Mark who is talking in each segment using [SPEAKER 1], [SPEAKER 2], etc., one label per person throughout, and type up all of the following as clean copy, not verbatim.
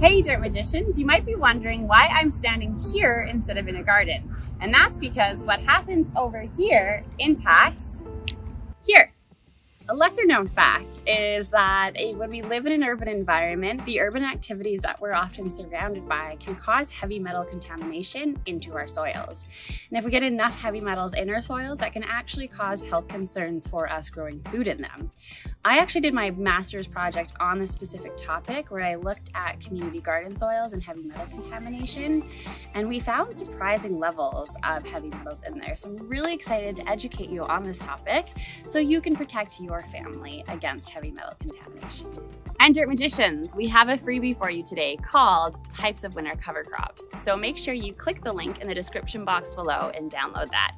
[SPEAKER 1] Hey Dirt Magicians, you might be wondering why I'm standing here instead of in a garden. And that's because what happens over here impacts here. A lesser known fact is that when we live in an urban environment, the urban activities that we're often surrounded by can cause heavy metal contamination into our soils. And if we get enough heavy metals in our soils, that can actually cause health concerns for us growing food in them. I actually did my master's project on this specific topic where I looked at community garden soils and heavy metal contamination, and we found surprising levels of heavy metals in there. So I'm really excited to educate you on this topic so you can protect your family against heavy metal contamination. And Dirt Magicians, we have a freebie for you today called Types of Winter Cover Crops. So make sure you click the link in the description box below and download that.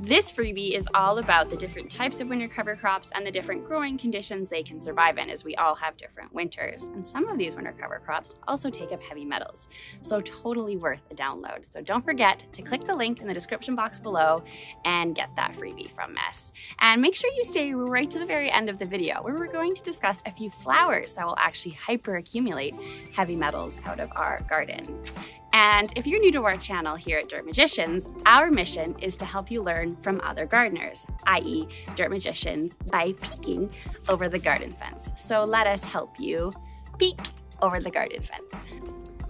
[SPEAKER 1] This freebie is all about the different types of winter cover crops and the different growing conditions they can survive in, as we all have different winters. And some of these winter cover crops also take up heavy metals. So totally worth a download. So don't forget to click the link in the description box below and get that freebie from us. And make sure you stay right to the very end of the video where we're going to discuss a few flowers that will actually hyperaccumulate heavy metals out of our garden. And if you're new to our channel here at Dirt Magicians, our mission is to help you learn from other gardeners, i.e. Dirt Magicians, by peeking over the garden fence. So let us help you peek over the garden fence.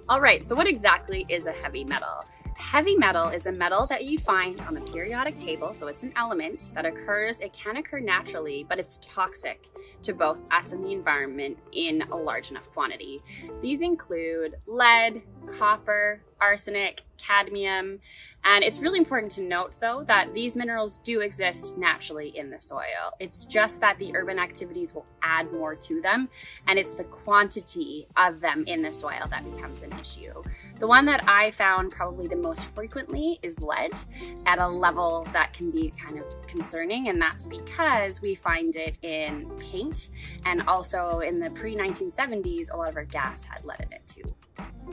[SPEAKER 1] All right, so what exactly is a heavy metal? Heavy metal is a metal that you find on the periodic table, so it's an element that occurs, it can occur naturally, but it's toxic to both us and the environment in a large enough quantity. These include lead, copper, arsenic, cadmium, and it's really important to note though that these minerals do exist naturally in the soil. It's just that the urban activities will add more to them, and it's the quantity of them in the soil that becomes an issue. The one that I found probably the most frequently is lead at a level that can be kind of concerning, and that's because we find it in paint, and also in the pre-1970s a lot of our gas had lead in it too.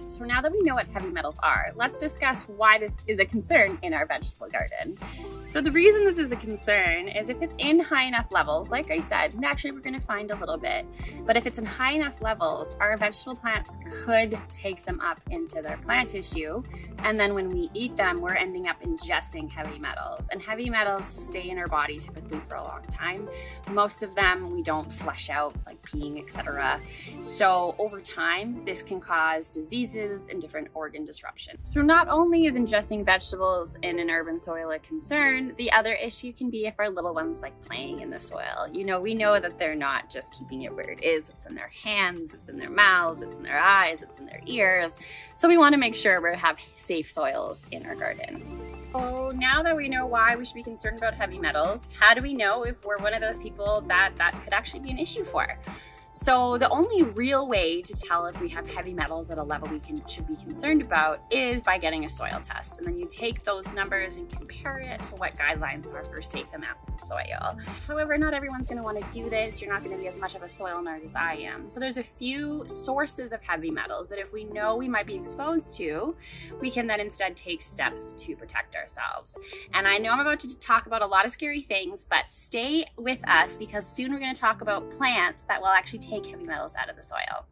[SPEAKER 1] So now that we know what heavy metals are, let's discuss why this is a concern in our vegetable garden. So the reason this is a concern is if it's in high enough levels, like I said, naturally we're going to find a little bit, but if it's in high enough levels, our vegetable plants could take them up into their plant tissue, and then when we eat them, we're ending up ingesting heavy metals. And heavy metals stay in our body typically for a long time. Most of them we don't flush out, like peeing, etc. So over time, this can cause diseases and different organ disruption. So not only is ingesting vegetables in an urban soil a concern, the other issue can be if our little ones like playing in the soil. You know, we know that they're not just keeping it where it is. It's in their hands, it's in their mouths, it's in their eyes, it's in their ears. So we want to make sure we have safe soils in our garden. Oh, now that we know why we should be concerned about heavy metals, how do we know if we're one of those people that could actually be an issue for? So the only real way to tell if we have heavy metals at a level we should be concerned about is by getting a soil test. And then you take those numbers and compare it to what guidelines are for safe amounts of soil. However, not everyone's going to want to do this. You're not going to be as much of a soil nerd as I am. So there's a few sources of heavy metals that if we know we might be exposed to, we can then instead take steps to protect ourselves. And I know I'm about to talk about a lot of scary things, but stay with us because soon we're going to talk about plants that will actually take heavy metals out of the soil.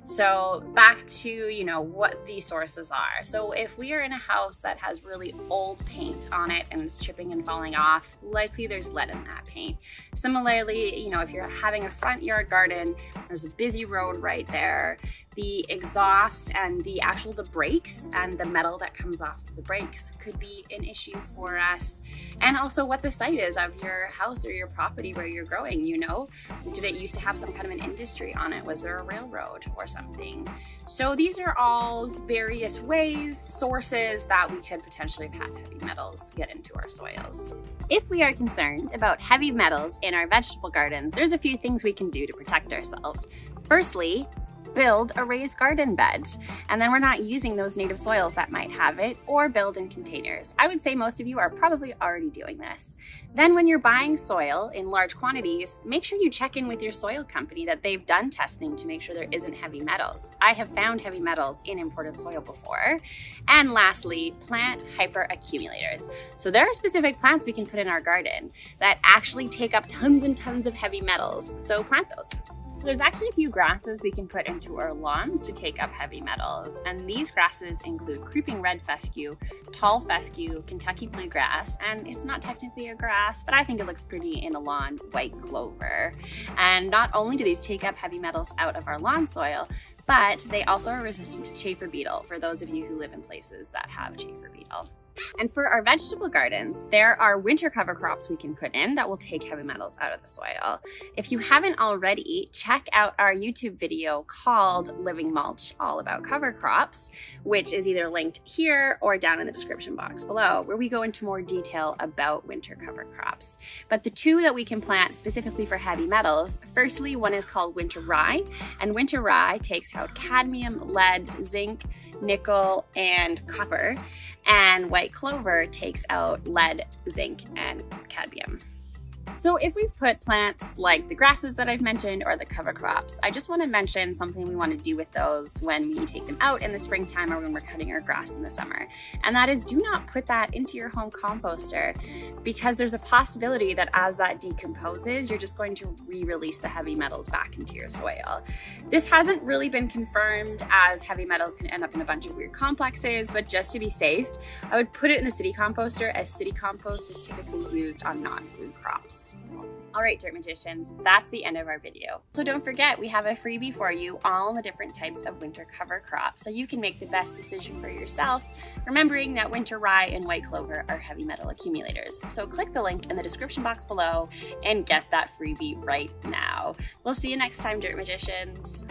[SPEAKER 1] So back to, you know, what these sources are. So if we are in a house that has really old paint on it and it's chipping and falling off, likely there's lead in that paint. Similarly, you know, if you're having a front yard garden, there's a busy road right there, the exhaust and the brakes and the metal that comes off the brakes could be an issue for us. And also what the site is of your house or your property where you're growing, you know. Did it used to have some kind of an industry on it? Was there a railroad or something? So these are all various ways, sources that we could potentially have had heavy metals get into our soils. If we are concerned about heavy metals in our vegetable gardens, there's a few things we can do to protect ourselves. Firstly, build a raised garden bed, and then we're not using those native soils that might have it, or build in containers. I would say most of you are probably already doing this. Then when you're buying soil in large quantities, make sure you check in with your soil company that they've done testing to make sure there isn't heavy metals. I have found heavy metals in imported soil before. And lastly, plant hyperaccumulators. So there are specific plants we can put in our garden that actually take up tons and tons of heavy metals, so plant those. So there's actually a few grasses we can put into our lawns to take up heavy metals, and these grasses include creeping red fescue, tall fescue, Kentucky bluegrass, and it's not technically a grass, but I think it looks pretty in a lawn, white clover. And not only do these take up heavy metals out of our lawn soil, but they also are resistant to chafer beetle for those of you who live in places that have chafer beetle. And for our vegetable gardens, there are winter cover crops we can put in that will take heavy metals out of the soil. If you haven't already, check out our YouTube video called Living Mulch, all about cover crops, which is either linked here or down in the description box below, where we go into more detail about winter cover crops. But the two that we can plant specifically for heavy metals, firstly, one is called winter rye, and winter rye takes out cadmium, lead, zinc, nickel, and copper, and white clover takes out lead, zinc, and cadmium. So if we've put plants like the grasses that I've mentioned or the cover crops, I just want to mention something we want to do with those when we take them out in the springtime or when we're cutting our grass in the summer. And that is, do not put that into your home composter, because there's a possibility that as that decomposes, you're just going to re-release the heavy metals back into your soil. This hasn't really been confirmed, as heavy metals can end up in a bunch of weird complexes, but just to be safe, I would put it in the city composter, as city compost is typically used on non-food crops. All right, Dirt Magicians, that's the end of our video. So don't forget, we have a freebie for you, all on the different types of winter cover crops, so you can make the best decision for yourself, remembering that winter rye and white clover are heavy metal accumulators. So click the link in the description box below and get that freebie right now. We'll see you next time, Dirt Magicians.